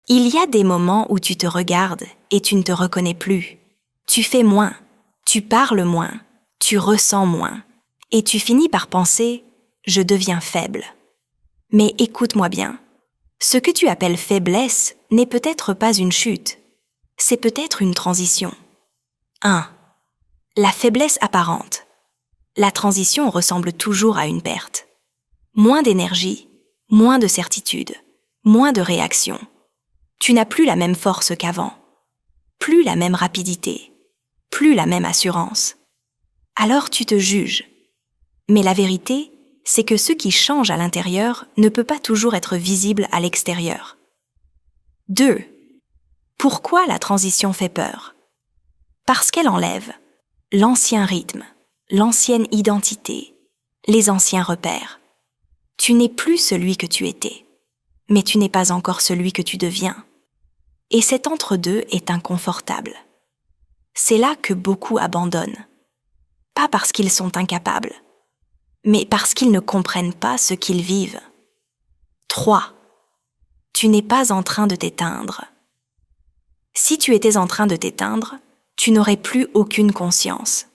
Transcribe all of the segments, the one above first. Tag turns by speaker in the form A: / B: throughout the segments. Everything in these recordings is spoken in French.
A: Il y a des moments où tu te regardes et tu ne te reconnais plus. Tu fais moins, tu parles moins, tu ressens moins, et tu finis par penser « je deviens faible ». Mais écoute-moi bien, ce que tu appelles faiblesse n'est peut-être pas une chute, c'est peut-être une transition. 1. La faiblesse apparente. La transition ressemble toujours à une perte. Moins d'énergie, moins de certitude, moins de réaction. Tu n'as plus la même force qu'avant, plus la même rapidité, plus la même assurance. Alors tu te juges. Mais la vérité, c'est que ce qui change à l'intérieur ne peut pas toujours être visible à l'extérieur. 2. Pourquoi la transition fait peur ? Parce qu'elle enlève l'ancien rythme, l'ancienne identité, les anciens repères. Tu n'es plus celui que tu étais, mais tu n'es pas encore celui que tu deviens. Et cet entre-deux est inconfortable. C'est là que beaucoup abandonnent. Pas parce qu'ils sont incapables, mais parce qu'ils ne comprennent pas ce qu'ils vivent. 3. Tu n'es pas en train de t'éteindre. Si tu étais en train de t'éteindre, tu n'aurais plus aucune conscience.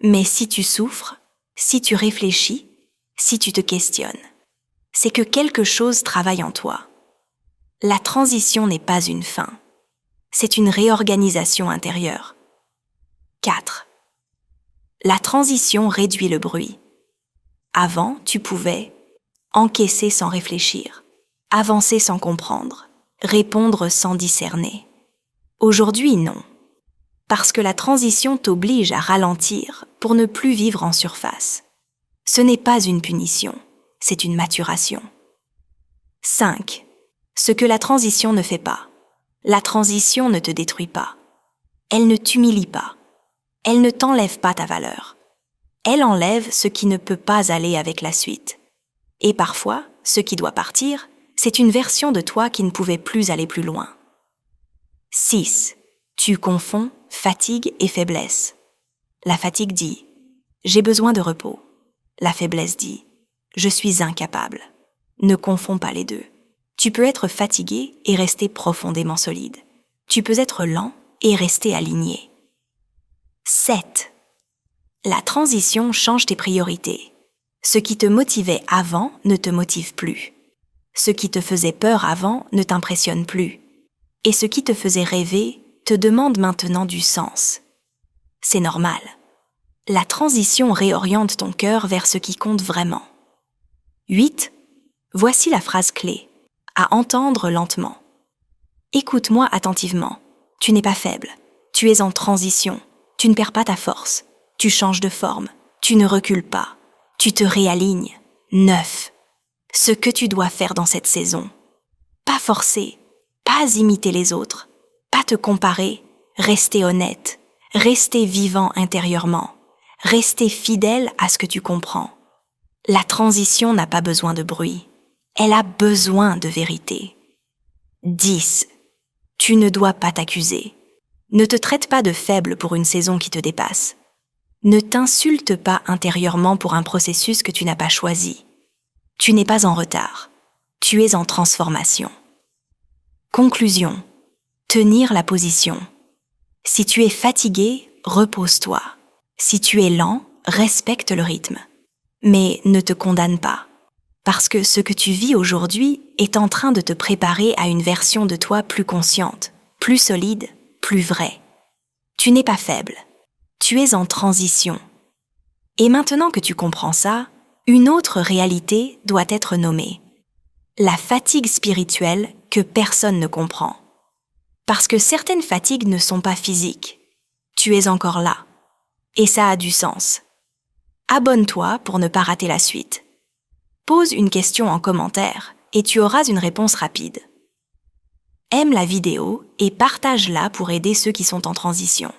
A: Mais si tu souffres, si tu réfléchis, si tu te questionnes, c'est que quelque chose travaille en toi. La transition n'est pas une fin, c'est une réorganisation intérieure. 4. La transition réduit le bruit. Avant, tu pouvais encaisser sans réfléchir, avancer sans comprendre, répondre sans discerner. Aujourd'hui, non. Parce que la transition t'oblige à ralentir pour ne plus vivre en surface. Ce n'est pas une punition, c'est une maturation. 5. Ce que la transition ne fait pas. La transition ne te détruit pas. Elle ne t'humilie pas. Elle ne t'enlève pas ta valeur. Elle enlève ce qui ne peut pas aller avec la suite. Et parfois, ce qui doit partir, c'est une version de toi qui ne pouvait plus aller plus loin. 6. Tu confonds fatigue et faiblesse. La fatigue dit « j'ai besoin de repos ». La faiblesse dit « je suis incapable ». Ne confonds pas les deux. Tu peux être fatigué et rester profondément solide. Tu peux être lent et rester aligné. 7. La transition change tes priorités. Ce qui te motivait avant ne te motive plus. Ce qui te faisait peur avant ne t'impressionne plus. Et ce qui te faisait rêver te demande maintenant du sens. C'est normal. La transition réoriente ton cœur vers ce qui compte vraiment. 8. Voici la phrase clé, à entendre lentement. Écoute-moi attentivement. Tu n'es pas faible. Tu es en transition. Tu ne perds pas ta force. Tu changes de forme. Tu ne recules pas. Tu te réalignes. 9. Ce que tu dois faire dans cette saison. Pas forcer. Pas imiter les autres. Pas te comparer. Rester honnête. Rester vivant intérieurement. Rester fidèle à ce que tu comprends. La transition n'a pas besoin de bruit. Elle a besoin de vérité. 10. Tu ne dois pas t'accuser. Ne te traite pas de faible pour une saison qui te dépasse. Ne t'insulte pas intérieurement pour un processus que tu n'as pas choisi. Tu n'es pas en retard. Tu es en transformation. Conclusion. Tenir la position. Si tu es fatigué, repose-toi. Si tu es lent, respecte le rythme. Mais ne te condamne pas. Parce que ce que tu vis aujourd'hui est en train de te préparer à une version de toi plus consciente, plus solide, plus vraie. Tu n'es pas faible. Tu es en transition. Et maintenant que tu comprends ça, une autre réalité doit être nommée. La fatigue spirituelle que personne ne comprend. Parce que certaines fatigues ne sont pas physiques. Tu es encore là. Et ça a du sens. Abonne-toi pour ne pas rater la suite. Pose une question en commentaire et tu auras une réponse rapide. Aime la vidéo et partage-la pour aider ceux qui sont en transition.